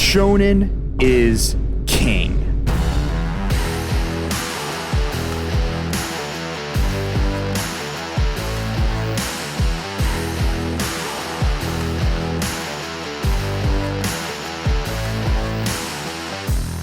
Shonen is king.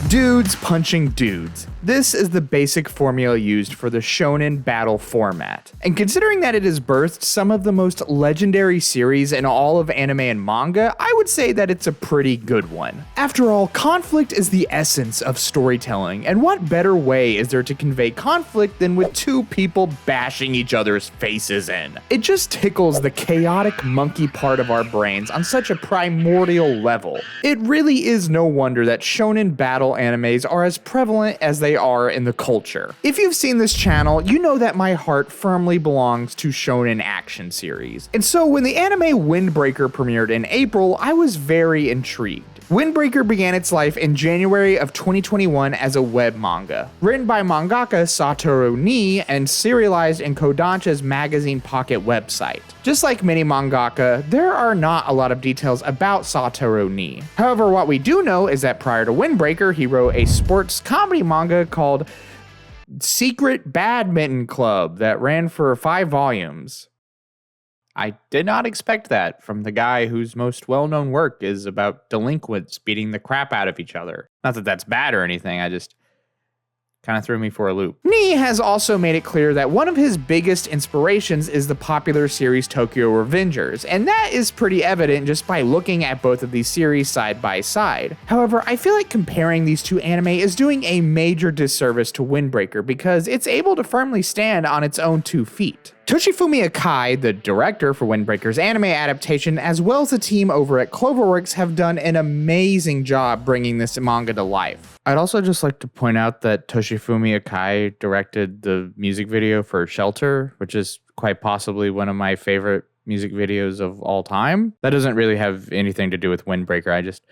Dudes punching dudes. This is the basic formula used for the shonen battle format. And considering that it has birthed some of the most legendary series in all of anime and manga, I would say that it's a pretty good one. After all, conflict is the essence of storytelling, and what better way is there to convey conflict than with two people bashing each other's faces in? It just tickles the chaotic monkey part of our brains on such a primordial level. It really is no wonder that shonen battle animes are as prevalent as they are in the culture. If you've seen this channel, you know that my heart firmly belongs to shonen action series. And so when the anime Windbreaker premiered in April, I was very intrigued. Windbreaker began its life in January of 2021 as a web manga, written by mangaka Satoru Nii and serialized in Kodansha's magazine Pocket website. Just like many mangaka, there are not a lot of details about Satoru Nii. However, what we do know is that prior to Windbreaker, he wrote a sports comedy manga called Secret Badminton Club that ran for 5 volumes. I did not expect that from the guy whose most well-known work is about delinquents beating the crap out of each other. Not that that's bad or anything, I just kind of threw me for a loop. Nii has also made it clear that one of his biggest inspirations is the popular series Tokyo Revengers, and that is pretty evident just by looking at both of these series side by side. However, I feel like comparing these two anime is doing a major disservice to Windbreaker because it's able to firmly stand on its own 2 feet. Toshifumi Akai, the director for Windbreaker's anime adaptation, as well as the team over at Cloverworks, have done an amazing job bringing this manga to life. I'd also just like to point out that Toshifumi Akai directed the music video for Shelter, which is quite possibly one of my favorite music videos of all time. That doesn't really have anything to do with Windbreaker, I just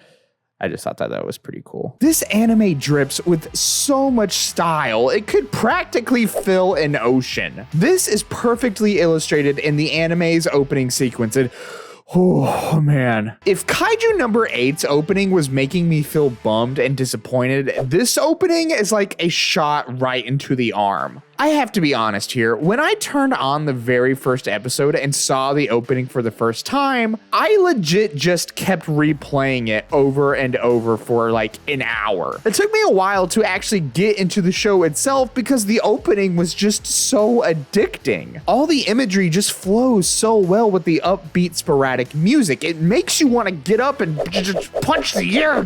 thought that was pretty cool. This anime drips with so much style, it could practically fill an ocean. This is perfectly illustrated in the anime's opening sequence. And oh man. If Kaiju number 8's opening was making me feel bummed and disappointed, this opening is like a shot right into the arm. I have to be honest here, when I turned on the very first episode and saw the opening for the first time, I legit just kept replaying it over and over for like an hour. It took me a while to actually get into the show itself because the opening was just so addicting. All the imagery just flows so well with the upbeat sporadic music. It makes you want to get up and just punch the air.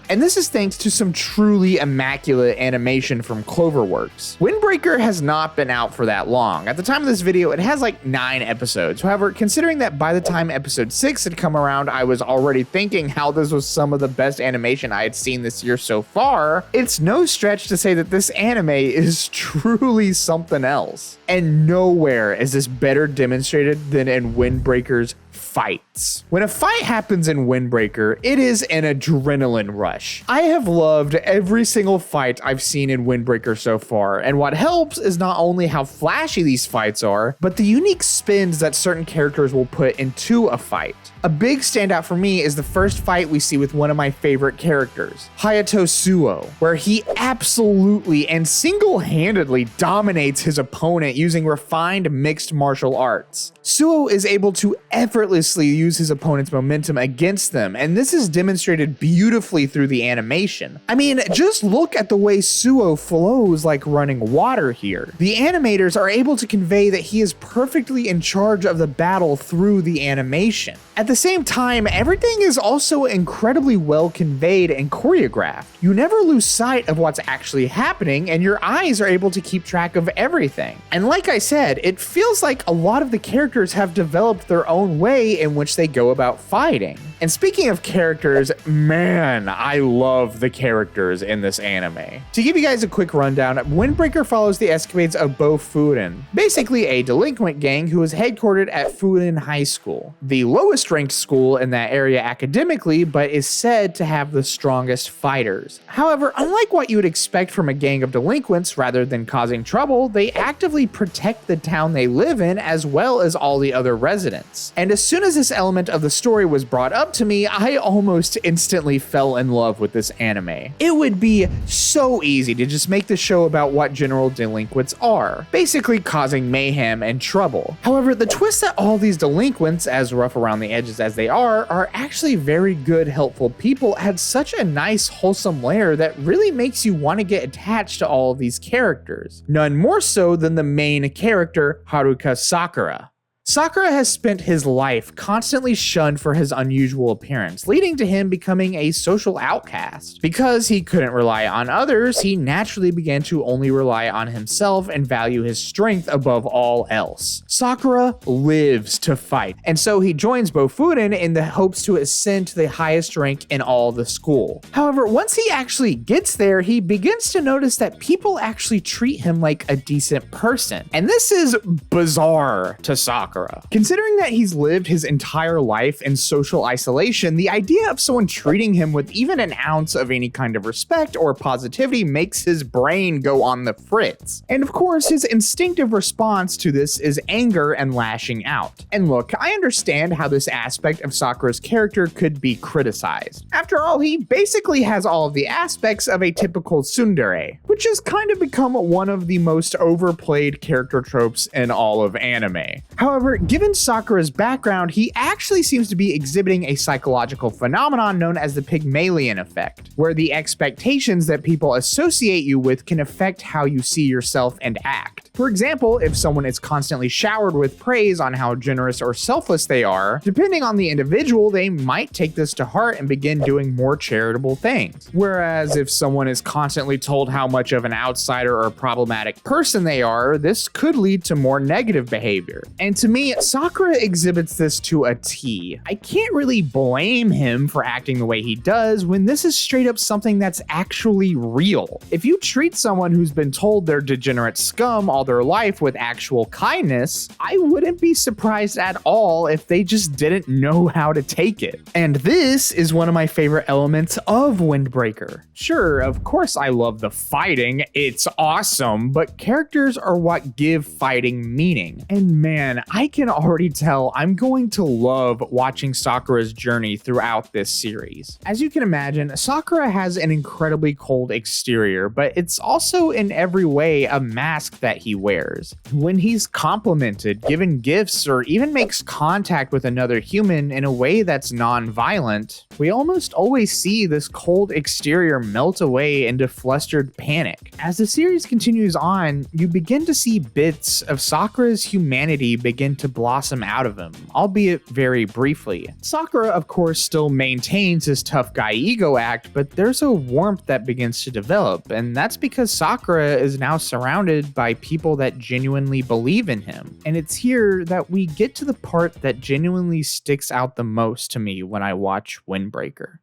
And this is thanks to some truly immaculate animation from Cloverworks. Windbreaker has not been out for that long. At the time of this video, it has like 9 episodes. However, considering that by the time episode 6 had come around, I was already thinking how this was some of the best animation I had seen this year so far, it's no stretch to say that this anime is truly something else. And nowhere is this better demonstrated than in Windbreaker's fights. When a fight happens in Windbreaker, it is an adrenaline rush. I have loved every single fight I've seen in Windbreaker so far, and what helps is not only how flashy these fights are, but the unique spins that certain characters will put into a fight. A big standout for me is the first fight we see with one of my favorite characters, Hayato Suo, where he absolutely and single-handedly dominates his opponent using refined mixed martial arts. Suo is able to effortlessly use his opponent's momentum against them, and this is demonstrated beautifully through the animation. I mean, just look at the way Suo flows like running water here. The animators are able to convey that he is perfectly in charge of the battle through the animation. At the same time, everything is also incredibly well conveyed and choreographed. You never lose sight of what's actually happening, and your eyes are able to keep track of everything. And like I said, it feels like a lot of the characters have developed their own way in which they go about fighting. And speaking of characters, man, I love the characters in this anime. To give you guys a quick rundown, Windbreaker follows the escapades of Bo Furin, basically a delinquent gang who is headquartered at Furin High School, the lowest ranked school in that area academically, but is said to have the strongest fighters. However, unlike what you would expect from a gang of delinquents, rather than causing trouble, they actively protect the town they live in as well as all the other residents. And as soon as this element of the story was brought up up to me, I almost instantly fell in love with this anime. It would be so easy to just make the show about what general delinquents are, basically causing mayhem and trouble. However, the twist that all these delinquents, as rough around the edges as they are actually very good, helpful people adds such a nice, wholesome layer that really makes you want to get attached to all of these characters. None more so than the main character, Haruka Sakura. Sakura has spent his life constantly shunned for his unusual appearance, leading to him becoming a social outcast. Because he couldn't rely on others, he naturally began to only rely on himself and value his strength above all else. Sakura lives to fight, and so he joins Bofuden in the hopes to ascend to the highest rank in all the school. However, once he actually gets there, he begins to notice that people actually treat him like a decent person. And this is bizarre to Sakura. Considering that he's lived his entire life in social isolation, the idea of someone treating him with even an ounce of any kind of respect or positivity makes his brain go on the fritz. And of course, his instinctive response to this is anger and lashing out. And look, I understand how this aspect of Sakura's character could be criticized. After all, he basically has all of the aspects of a typical tsundere, which has kind of become one of the most overplayed character tropes in all of anime. However, given Sakura's background, he actually seems to be exhibiting a psychological phenomenon known as the Pygmalion effect, where the expectations that people associate you with can affect how you see yourself and act. For example, if someone is constantly showered with praise on how generous or selfless they are, depending on the individual, they might take this to heart and begin doing more charitable things. Whereas if someone is constantly told how much of an outsider or problematic person they are, this could lead to more negative behavior. And to me, Sakura exhibits this to a T. I can't really blame him for acting the way he does when this is straight up something that's actually real. If you treat someone who's been told they're degenerate scum all their life with actual kindness, I wouldn't be surprised at all if they just didn't know how to take it. And this is one of my favorite elements of Windbreaker. Sure, of course I love the fighting, it's awesome, but characters are what give fighting meaning. And man, I can already tell I'm going to love watching Sakura's journey throughout this series. As you can imagine, Sakura has an incredibly cold exterior, but it's also in every way a mask that he wears. When he's complimented, given gifts, or even makes contact with another human in a way that's non-violent, we almost always see this cold exterior melt away into flustered panic. As the series continues on, you begin to see bits of Sakura's humanity begin to blossom out of him, albeit very briefly. Sakura, of course, still maintains his tough guy ego act, but there's a warmth that begins to develop, and that's because Sakura is now surrounded by people that genuinely believe in him. And it's here that we get to the part that genuinely sticks out the most to me when I watch Windbreaker.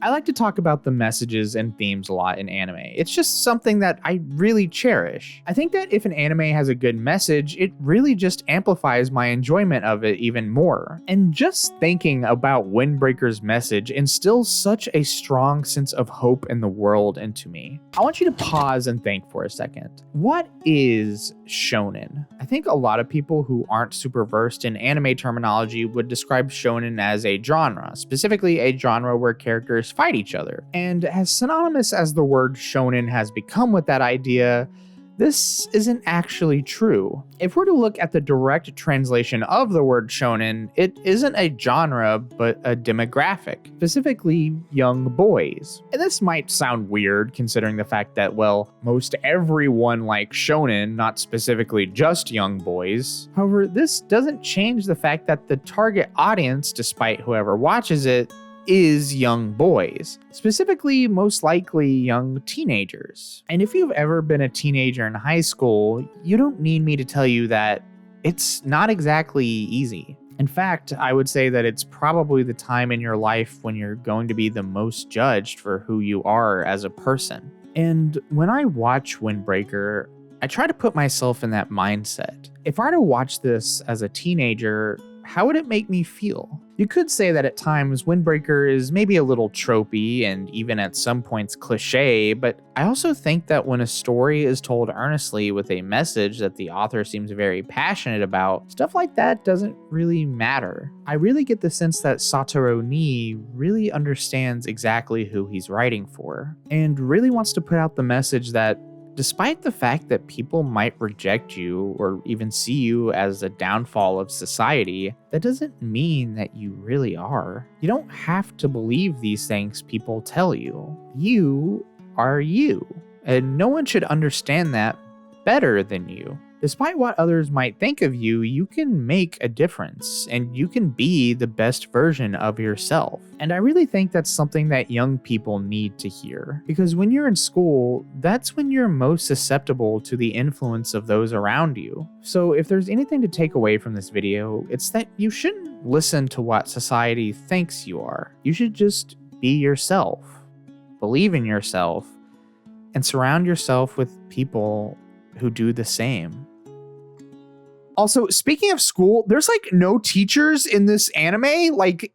I like to talk about the messages and themes a lot in anime. It's just something that I really cherish. I think that if an anime has a good message, it really just amplifies my enjoyment of it even more. And just thinking about Windbreaker's message instills such a strong sense of hope in the world into me. I want you to pause and think for a second. What is shonen? I think a lot of people who aren't super versed in anime terminology would describe shonen as a genre, specifically a genre where characters fight each other. And as synonymous as the word shonen has become with that idea, this isn't actually true. If we're to look at the direct translation of the word shonen, it isn't a genre, but a demographic, specifically young boys. And this might sound weird considering the fact that, well, most everyone likes shonen, not specifically just young boys. However, this doesn't change the fact that the target audience, despite whoever watches it, is young boys, specifically most likely young teenagers. And if you've ever been a teenager in high school, you don't need me to tell you that it's not exactly easy. In fact, I would say that it's probably the time in your life when you're going to be the most judged for who you are as a person. And when I watch Windbreaker, I try to put myself in that mindset. If I were to watch this as a teenager, how would it make me feel? You could say that at times Windbreaker is maybe a little tropey and even at some points cliche, but I also think that when a story is told earnestly with a message that the author seems very passionate about, stuff like that doesn't really matter. I really get the sense that Satoru Nii really understands exactly who he's writing for, and really wants to put out the message that despite the fact that people might reject you or even see you as a downfall of society, that doesn't mean that you really are. You don't have to believe these things people tell you. You are you, and no one should understand that better than you. Despite what others might think of you, you can make a difference, and you can be the best version of yourself. And I really think that's something that young people need to hear. Because when you're in school, that's when you're most susceptible to the influence of those around you. So if there's anything to take away from this video, it's that you shouldn't listen to what society thinks you are. You should just be yourself, believe in yourself, and surround yourself with people who do the same. Also, speaking of school, there's like no teachers in this anime, like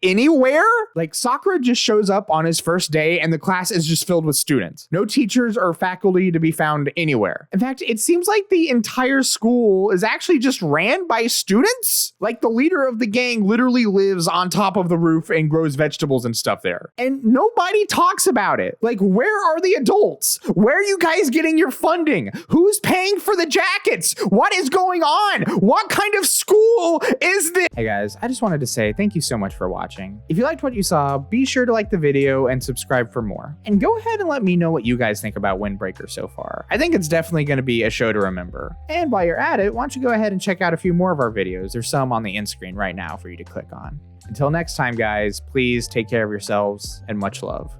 anywhere. Like Sakura just shows up on his first day and the class is just filled with students. No teachers or faculty to be found anywhere. In fact, it seems like the entire school is actually just ran by students. Like the leader of the gang literally lives on top of the roof and grows vegetables and stuff there. And nobody talks about it. Like, where are the adults? Where are you guys getting your funding? Who's paying for the jackets? What is going on? What kind of school is this? Hey guys, I just wanted to say thank you so much for watching. If you liked what you saw, be sure to like the video and subscribe for more. And go ahead and let me know what you guys think about Windbreaker so far. I think it's definitely going to be a show to remember. And while you're at it, why don't you go ahead and check out a few more of our videos. There's some on the end screen right now for you to click on. Until next time, guys, please take care of yourselves and much love.